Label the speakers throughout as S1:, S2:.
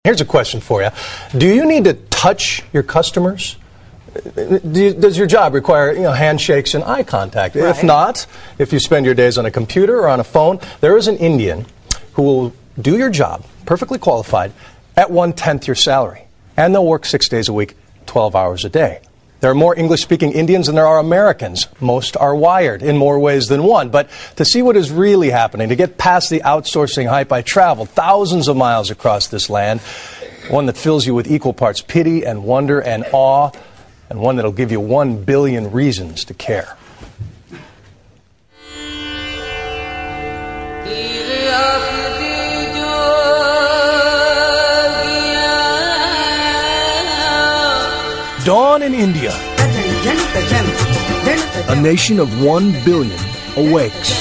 S1: Here's a question for you. Do you need to touch your customers? Does your job require handshakes and eye contact? Right. If not, if you spend your days on a computer or on a phone, there is an Indian who will do your job, perfectly qualified, at 1/10 your salary. And they'll work 6 days a week, 12 hours a day. There are more English-speaking Indians than there are Americans. Most are wired in more ways than one. But to see what is really happening, to get past the outsourcing hype, I traveled thousands of miles across this land, one that fills you with equal parts pity and wonder and awe, and one that'll give you 1 billion reasons to care. Dawn in India. A nation of 1 billion awakes.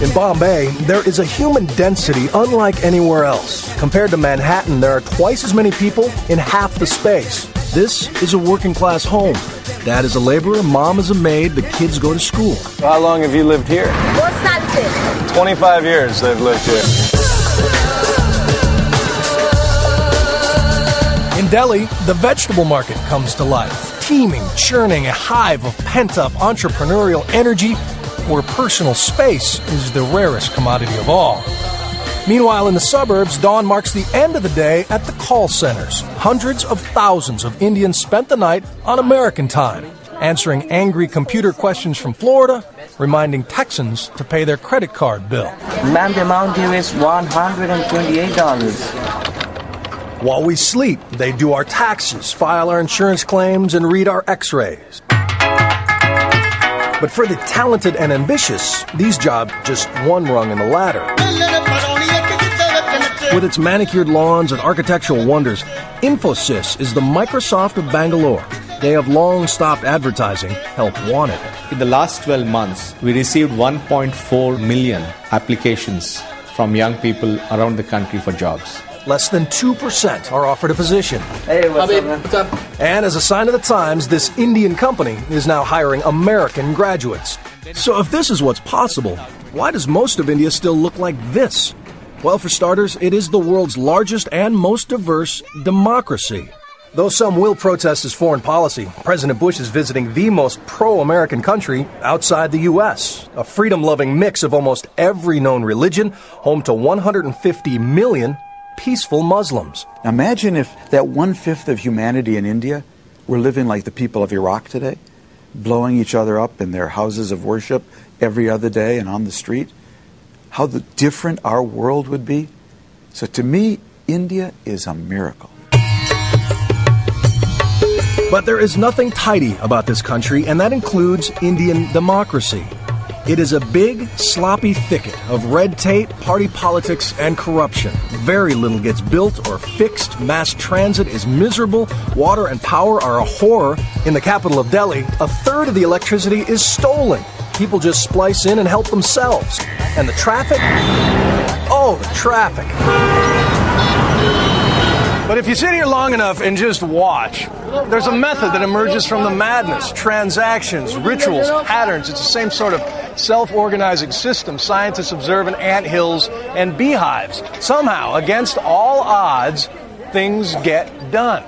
S1: In Bombay, there is a human density unlike anywhere else. Compared to Manhattan, there are twice as many people in half the space. This is a working-class home. Dad is a laborer, mom is a maid, the kids go to school.
S2: How long have you lived here? 25 years they've lived here.
S1: In Delhi, the vegetable market comes to life, teeming, churning, a hive of pent-up entrepreneurial energy where personal space is the rarest commodity of all. Meanwhile, in the suburbs, dawn marks the end of the day at the call centers. Hundreds of thousands of Indians spent the night on American time, answering angry computer questions from Florida, reminding Texans to pay their credit card bill.
S3: Ma'am, the amount due is $128.
S1: While we sleep, they do our taxes, file our insurance claims, and read our x-rays. But for the talented and ambitious, these jobs just one rung in the ladder. With its manicured lawns and architectural wonders, Infosys is the Microsoft of Bangalore. They have long stopped advertising help wanted.
S4: In the last 12 months, we received 1.4 million applications from young people around the country for jobs.
S1: Less than 2% are offered a position.
S3: Hey, what's up, man? What's up?
S1: And as a sign of the times, this Indian company is now hiring American graduates. So if this is what's possible, why does most of India still look like this? Well, for starters, it is the world's largest and most diverse democracy. Though some will protest his foreign policy, President Bush is visiting the most pro-American country outside the U.S., a freedom-loving mix of almost every known religion, home to 150 million peaceful Muslims.
S5: Now imagine if that 1/5 of humanity in India were living like the people of Iraq today, blowing each other up in their houses of worship every other day and on the street. How different our world would be. So to me, India is a miracle.
S1: But there is nothing tidy about this country, and that includes Indian democracy. It is a big, sloppy thicket of red tape, party politics, and corruption. Very little gets built or fixed. Mass transit is miserable. Water and power are a horror. In the capital of Delhi, 1/3 of the electricity is stolen. People just splice in and help themselves. And the traffic? Oh, the traffic. But if you sit here long enough and just watch, there's a method that emerges from the madness. Transactions, rituals, patterns. It's the same sort of self-organizing system scientists observe in anthills and beehives. Somehow, against all odds, things get done.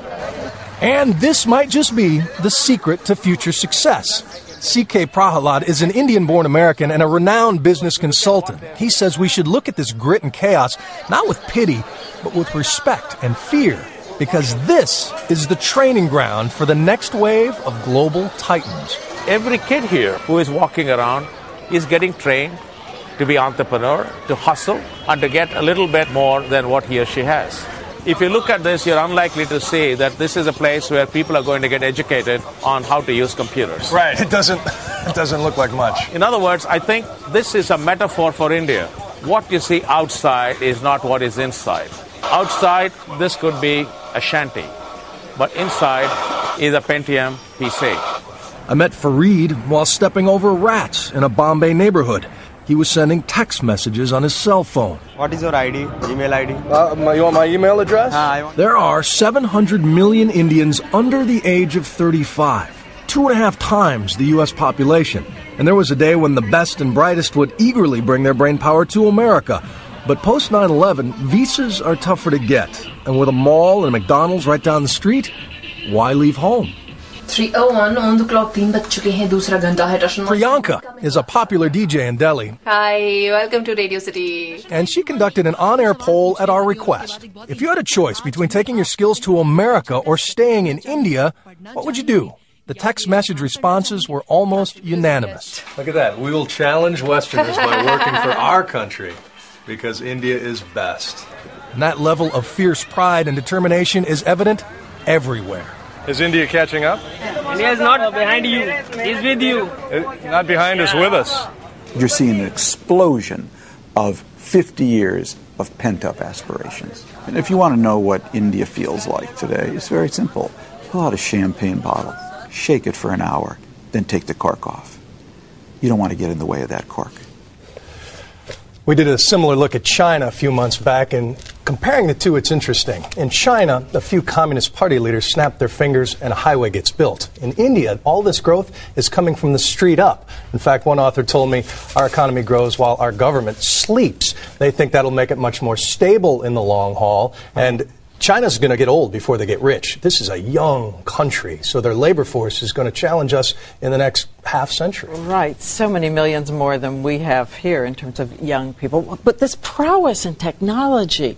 S1: And this might just be the secret to future success. C.K. Prahalad is an Indian-born American and a renowned business consultant. He says we should look at this grit and chaos not with pity, but with respect and fear, because this is the training ground for the next wave of global titans.
S6: Every kid here who is walking around is getting trained to be entrepreneur, to hustle, and to get a little bit more than what he or she has. If you look at this, you're unlikely to see that this is a place where people are going to get educated on how to use computers.
S1: Right. It doesn't look like much.
S6: In other words, I think this is a metaphor for India. What you see outside is not what is inside. Outside, this could be a shanty, but inside is a Pentium PC.
S1: I met Fareed while stepping over rats in a Bombay neighborhood. He was sending text messages on his cell phone.
S7: What is your ID? Email ID?
S1: You want my email address?
S7: I want.
S1: There are 700 million Indians under the age of 35. 2.5 times the U.S. population. And there was a day when the best and brightest would eagerly bring their brain power to America. But post 9/11, visas are tougher to get. And with a mall and a McDonald's right down the street, why leave home?
S8: 3:01 on the clock.
S1: Priyanka is a popular DJ in Delhi.
S8: Hi, welcome to Radio City.
S1: And she conducted an on-air poll at our request. If you had a choice between taking your skills to America or staying in India, what would you do? The text message responses were almost unanimous. Look at that. We will challenge Westerners by working for our country because India is best. And that level of fierce pride and determination is evident everywhere.
S2: Is India catching up?
S9: India is not behind you. He's with you.
S2: Not behind us, with us.
S5: You're seeing an explosion of 50 years of pent-up aspirations. And if you want to know what India feels like today, it's very simple. Pull out a champagne bottle, shake it for an hour, then take the cork off. You don't want to get in the way of that cork.
S1: We did a similar look at China a few months back, and comparing the two, it's interesting. In China, a few Communist Party leaders snap their fingers and a highway gets built. In India, all this growth is coming from the street up. In fact, one author told me our economy grows while our government sleeps. They think that'll make it much more stable in the long haul, and China's going to get old before they get rich. This is a young country, so their labor force is going to challenge us in the next half century.
S10: Right. So many millions more than we have here in terms of young people. But this prowess in technology,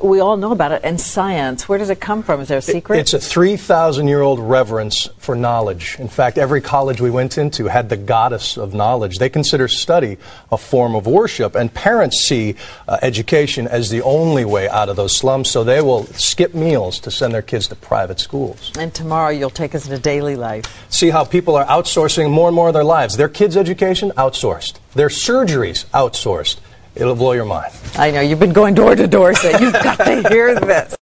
S10: we all know about it, and science, where does it come from? Is there a secret?
S1: It's a 3,000-year-old reverence for knowledge. In fact, every college we went into had the goddess of knowledge. They consider study a form of worship, and parents see education as the only way out of those slums, so they will skip meals to send their kids to private schools.
S10: And tomorrow you'll take us into daily life.
S1: See how people are outsourcing more and more of their lives. Their kids' education, outsourced. Their surgeries, outsourced. It'll blow your mind.
S10: I know. You've been going door to door, so you've got to hear this.